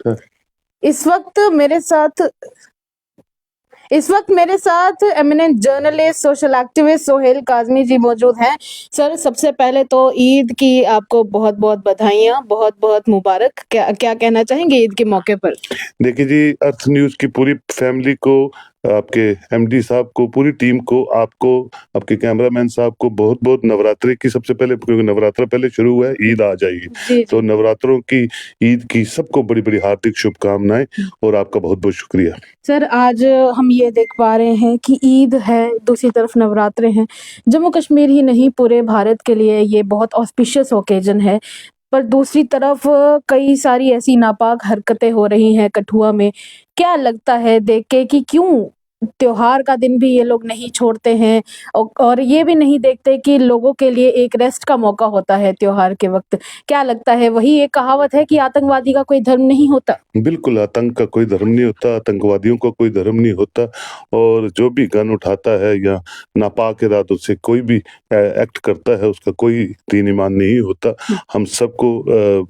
सकता है? इस वक्त मेरे साथ इस वक्त मेरे साथ eminent journalist social activist Sohail Kazmi ji मौजूद हैं। सर, सबसे पहले तो ईद की आपको बहुत बहुत बधाइयाँ, बहुत बहुत मुबारक। क्या क्या कहना चाहेंगे ईद के मौके पर? देखिए जी, अर्थ न्यूज़ की पूरी फैमिली को, आपके एमडी साहब को, पूरी टीम को, आपको, आपके कैमरामैन साहब को बहुत-बहुत नवरात्रि की, सबसे पहले क्योंकि नवरात्रा पहले शुरू हुआ है, ईद आ जाएगी। जी तो जी। नवरात्रों की, ईद की सबको बड़ी-बड़ी हार्दिक शुभकामनाएँ और आपका बहुत-बहुत शुक्रिया। सर, आज हम ये देख पा रहे हैं कि ईद है, दूसरी तरफ नवरात्रे हैं। जम्मू कश्मीर ही नहीं, पूरे भारत के लिए ये बहुत ऑस्पिशियस ओकेजन है। पर दूसरी तरफ कई सारी ऐसी नापाक हरकतें हो रही हैं कठुआ में। क्या लगता है देख के कि क्यों त्योहार का दिन भी ये लोग नहीं छोड़ते हैं और ये भी नहीं देखते कि लोगों के लिए एक रेस्ट का मौका होता है त्योहार के वक़्त? क्या लगता है वही एक कहावत है कि आतंकवादी का कोई धर्म नहीं होता? बिल्कुल, आतंक का कोई धर्म नहीं होता, आतंकवादियों का कोई धर्म नहीं होता, और जो भी गन उठाता है या नापाक इरादों से कोई भी एक्ट करता है, उसका कोई दीन ईमान नहीं होता। हम सबको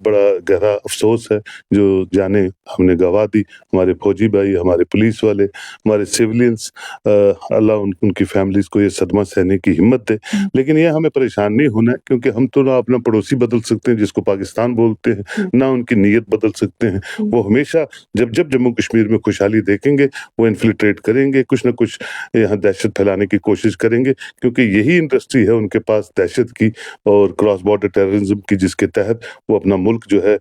बड़ा गहरा अफ़सोस है, जो जानें हमने गँवा दी, हमारे फौजी भाई, हमारे पुलिस वाले, हमारे सिविलियंस, अल्लाह उनकी फैमिलीज़ को ये सदमा सहने की हिम्मत दे। लेकिन ये हमें परेशान नहीं होना है, क्योंकि हम तो ना अपना पड़ोसी बदल सकते हैं जिसको पाकिस्तान बोलते हैं, ना उनकी नीयत बदल सकते हैं। वो हमेशा जब जम्मू कश्मीर में खुशहाली देखेंगे, वो इन्फिल्ट्रेट करेंगे, कुछ न कुछ यहाँ दहशत फैलाने की कोशिश करेंगे, क्योंकि यही इंडस्ट्री है उनके पास दहशत की और क्रॉस बॉर्डर टेररिज्म की, जिसके तहत वो अपना मुल्क जो है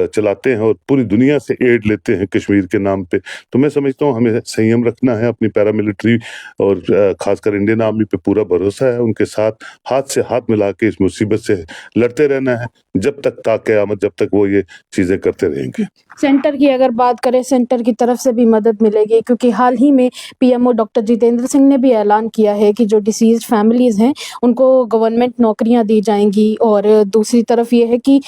चलाते हैं और पूरी दुनिया से एड लेते हैं कश्मीर के नाम पे। तो मैं समझता हूँ हमें संयम रखना है, अपनी पैरामिलिट्री और खासकर इंडियन आर्मी पे पूरा भरोसा है, उनके साथ हाथ से हाथ मिला के इस मुसीबत से लड़ते रहना है, जब तक ता क़यामत, जब तक वो ये चीज़ें करते रहेंगे। सेंटर की अगर बात करें, सेंटर की तरफ से भी मदद मिलेगी क्योंकि हाल ही में पीएमओ डॉक्टर जितेंद्र सिंह ने भी ऐलान किया है कि जो डिसीज़्ड फैमिलीज़ हैं, उनको गवर्नमेंट नौकरियाँ दी जाएँगी और दूसरी तरफ ये है कि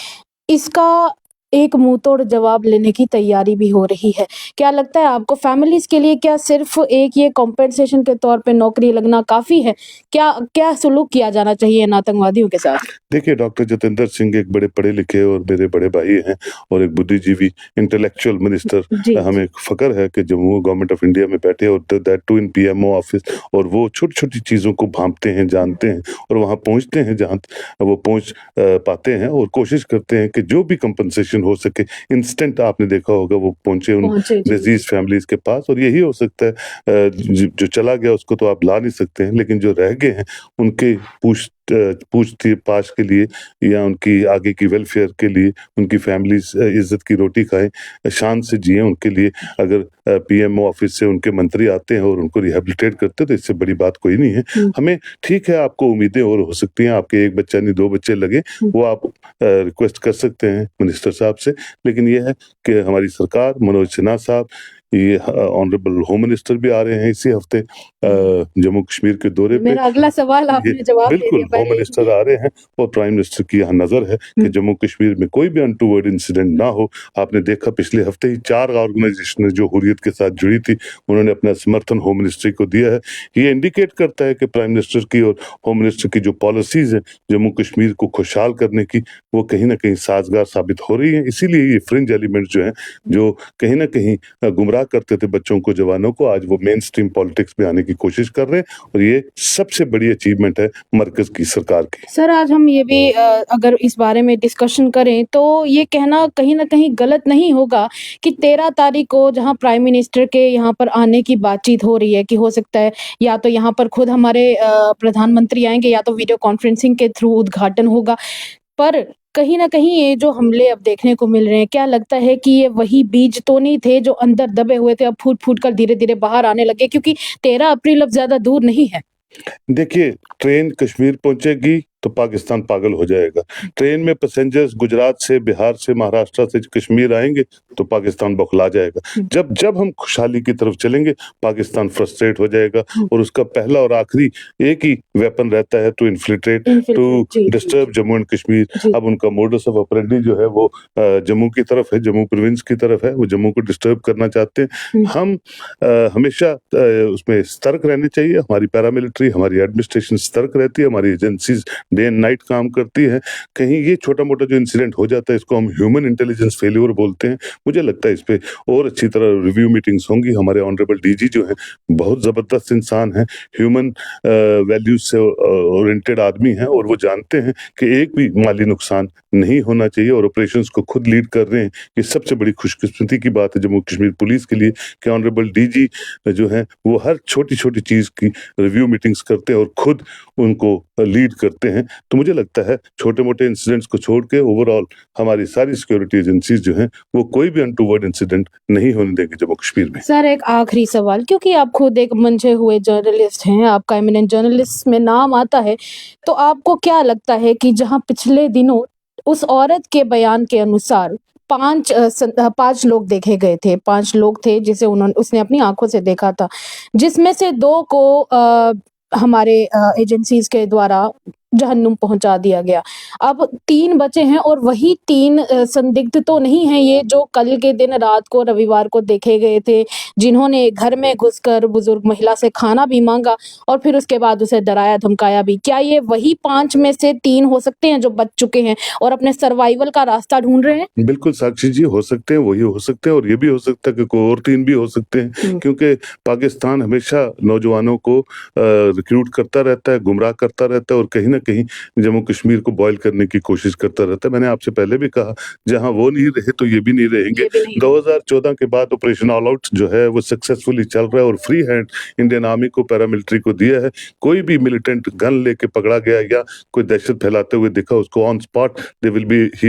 इसका एक मुँहतोड़ जवाब लेने की तैयारी भी हो रही है। क्या लगता है आपको फैमिलीज़ के लिए क्या सिर्फ़ एक ये कॉम्पेंसेशन के तौर पे नौकरी लगना काफ़ी है? क्या क्या सलूक किया जाना चाहिए इन आतंकवादियों के साथ? देखिए, डॉक्टर जितेंद्र सिंह एक बड़े पढ़े-लिखे और मेरे बड़े भाई हैं, और एक बुद्धिजीवी इंटेलेक्चुअल मिनिस्टर। जी। हमें फ़ख्र है कि जम्मू गवर्नमेंट ऑफ इंडिया में बैठे, और that too in PMO office, और वो छोटी-छोटी चीज़ों को भाँपते हैं, जानते हैं और वहाँ पहुँचते हैं जहाँ वो पहुँच पाते हैं, और कोशिश करते हैं कि जो भी कंपनसेशन हो सके, इंस्टेंट, आपने देखा होगा वो पहुँचे उन पहुँचे, जी। डिसीज़ फैमिलीज़ के पास, और यही हो सकता है। जो चला गया उसको तो आप ला नहीं सकते हैं, लेकिन जो रह गए हैं उनके पूछ-पाछ के लिए, या उनकी आगे की वेलफेयर के लिए, उनकी फैमिलीज़ इज़्ज़त की रोटी खाएँ, शान से जिएँ, उनके लिए अगर पीएमओ ऑफिस से उनके मंत्री आते हैं और उनको रिहैबिलिटेट करते हैं, तो इससे बड़ी बात कोई नहीं है। हमें, ठीक है, आपको उम्मीदें और हो सकती हैं, आपके 1 बच्चा नहीं 2 बच्चे लगे, वो आप रिक्वेस्ट कर सकते हैं मिनिस्टर साहब से, लेकिन ये है कि हमारी सरकार, मनोज सिन्हा साहब, ये ऑनरेबल होम मिनिस्टर भी आ रहे हैं इसी हफ्ते जम्मू कश्मीर के दौरे पे। मेरा अगला सवाल ये आपने जवाब दे बिल्कुल, दिया होम पहले। मिनिस्टर आ रहे हैं, और प्राइम मिनिस्टर की यहाँ नज़र है कि जम्मू कश्मीर में कोई भी अनटूवर्ड इंसिडेंट ना हो। आपने देखा पिछले हफ्ते ही 4 ऑर्गेनाइजेशनें जो हुर्रियत के साथ जुड़ी थी, उन्होंने अपना समर्थन होम मिनिस्ट्री को दिया है। ये इंडिकेट करता है कि प्राइम मिनिस्टर की और होम मिनिस्टर की जो पॉलिसीज़ हैं जम्मू कश्मीर को खुशहाल करने की, वो कहीं न कहीं साज़गार साबित हो रही हैं। इसीलिए ये फ्रिंज एलिमेंट्स जो हैं, जो कहीं न कहीं गुमराह करते थे बच्चों को, जवानों को, आज वो मेन स्ट्रीम पॉलिटिक्स में आने की कोशिश कर रहे हैं, और ये सबसे बड़ी अचीवमेंट है मरकज़ की सरकार की। सर, आज हम ये भी अगर इस बारे में डिस्कशन करें तो ये कहना कहीं न कहीं गलत नहीं होगा कि 13 तारीख को जहाँ प्राइम मिनिस्टर के यहाँ पर आने की बातचीत हो रही है कि हो सकता है या तो यहाँ पर खुद हमारे प्रधानमंत्री आएँगे या तो वीडियो कॉन्फ्रेंसिंग के थ्रू उद्घाटन होगा। पर कहीं न कहीं ये जो हमले अब देखने को मिल रहे हैं, क्या लगता है कि ये वही बीज तो नहीं थे जो अंदर दबे हुए थे, अब फूट-फूट कर धीरे-धीरे बाहर आने लगे क्योंकि 13 अप्रैल अब ज़्यादा दूर नहीं है? देखिए, ट्रेन कश्मीर पहुँचेगी तो पाकिस्तान पागल हो जाएगा। ट्रेन में पैसेंजर्स गुजरात से, बिहार से, महाराष्ट्र से कश्मीर आएँगे तो पाकिस्तान बौखला जाएगा। जब हम खुशहाली की तरफ चलेंगे, पाकिस्तान फ्रस्ट्रेट हो जाएगा, और उसका पहला और आखिरी एक ही वेपन रहता है, टू इन्फिल्ट्रेट, टू जी, डिस्टर्ब जम्मू एंड कश्मीर। जी। अब उनका मोडस ऑफ ऑपरेंडी जो है वो जम्मू की तरफ है, जम्मू प्रोविंस की तरफ है, वो जम्मू को डिस्टर्ब करना चाहते हैं। हम हमेशा उसमें सतर्क रहने चाहिए, हमारी पैरामिलिट्री, हमारी एडमिनिस्ट्रेशन सतर्क रहती है, हमारी एजेंसीज़ डे एंड नाइट काम करती है। कहीं ये छोटा-मोटा जो इंसिडेंट हो जाता है इसको हम ह्यूमन इंटेलिजेंस फेल्योर बोलते हैं। मुझे लगता है इस पे और अच्छी तरह रिव्यू मीटिंग्स होंगी। हमारे ऑनरेबल डीजी जो हैं बहुत ज़बरदस्त इंसान हैं, ह्यूमन वैल्यूज़ से ओरिएंटेड आदमी हैं और वो जानते हैं कि एक भी माली नुकसान नहीं होना चाहिए और ऑपरेशंस को खुद लीड कर रहे हैं। ये सबसे बड़ी खुशकिस्मती की बात है जम्मू कश्मीर पुलिस के लिए कि ऑनरेबल डीजी जो हैं वो हर छोटी-छोटी चीज़ की रिव्यू मीटिंग्स करते हैं और खुद उनको लीड करते हैं। तो मुझे लगता है छोटे-मोटे इंसिडेंट्स को छोड़ के ओवरऑल हमारी सारी सिक्योरिटी एजेंसीज़ जो हैं वो कोई भी अनटूवर्ड इंसिडेंट नहीं होने देंगे जम्मू कश्मीर में। सर एक आखिरी सवाल, क्योंकि आप खुद एक मंझे हुए जर्नलिस्ट हैं, आपका एमिनेंट जर्नलिस्ट में नाम आता है, तो आपको क्या लगता है कि जहां पिछले दिनों उस औरत के बयान के अनुसार 5 लोग देखे गए थे, 5 लोग थे जिसे उसने अपनी आंखों से देखा था, जिसमें से 2 को हमारे एजेंसीज के द्वारा जहन्नुम पहुंचा दिया गया। अब 3 बचे हैं और वही 3 संदिग्ध तो नहीं हैं ये जो कल के दिन रात को रविवार को देखे गए थे, जिन्होंने घर में घुसकर बुजुर्ग महिला से खाना भी मांगा और फिर उसके बाद उसे डराया धमकाया भी। क्या ये वही 5 में से 3 हो सकते हैं जो बच चुके हैं और अपने सर्वाइवल का रास्ता ढूंढ रहे हैं? बिल्कुल साक्षी जी, हो सकते हैं, वही हो सकते हैं और ये भी हो सकता है कि कोई और 3 भी हो सकते हैं क्योंकि पाकिस्तान हमेशा नौजवानों को रिक्रूट करता रहता है, गुमराह करता रहता है और कहीं न कहीं जम्मू कश्मीर को बॉयल करने की कोशिश करता रहता है। मैंने आपसे पहले भी कहा, जहाँ वो नहीं रहे तो ये भी नहीं रहेंगे। ये भी नहीं। 2014 के बाद ऑपरेशन ऑल आउट जो है वो सक्सेसफुली चल रहा है और फ्री हैंड इंडियन आर्मी को, पैरामिलिट्री को दिया है। कोई भी मिलिटेंट गन लेके पकड़ा गया या कोई दहशत फैलाते हुए दिखा, उसको on spot he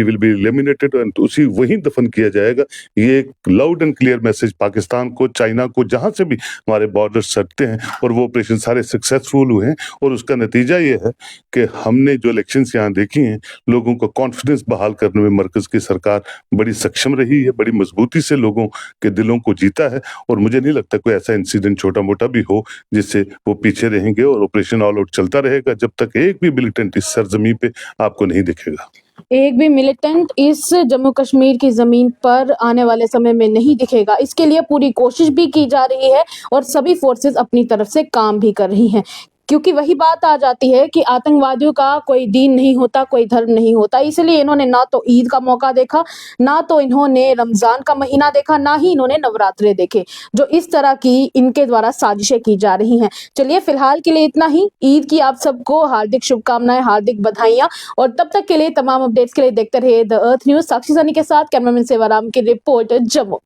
will be eliminated and उसी वहीं दफन किया जाएगा। ये एक loud and clear message Pakistan को, चाइना को, जहां से भी हमारे बॉर्डर सटते हैं और वो ऑपरेशन सारे सक्सेसफुल हुए हैं और उसका नतीजा ये है कि हमने जो इलेक्शंस यहाँ देखी हैं, लोगों को कॉन्फिडेंस बहाल करने में मरकज की सरकार बड़ी सक्षम रही है, बड़ी मजबूती से लोगों के दिलों को जीता है और मुझे नहीं लगता कोई ऐसा इंसिडेंट छोटा मोटा भी हो जिससे वो पीछे रहेंगे और ऑपरेशन ऑल आउट चलता रहेगा जब तक एक भी मिलिटेंट इस सरजमी पे आपको नहीं दिखेगा। एक भी मिलिटेंट इस जम्मू कश्मीर की जमीन पर आने वाले समय में नहीं दिखेगा। इसके लिए पूरी कोशिश भी की जा रही है और सभी फोर्सेस अपनी तरफ से काम भी कर रही हैं, क्योंकि वही बात आ जाती है कि आतंकवादियों का कोई दीन नहीं होता, कोई धर्म नहीं होता। इसलिए इन्होंने ना तो ईद का मौका देखा, ना तो इन्होंने रमजान का महीना देखा, ना ही इन्होंने नवरात्रे देखे, जो इस तरह की इनके द्वारा साजिशें की जा रही हैं। चलिए फिलहाल के लिए इतना ही। ईद की आप सबको हार्दिक शुभकामनाएं, हार्दिक बधाइयां और तब तक के लिए तमाम अपडेट्स के लिए देखते रहिए द अर्थ न्यूज। साक्षी सनी के साथ कैमरामैन सेवाराम की रिपोर्ट, जम्मू।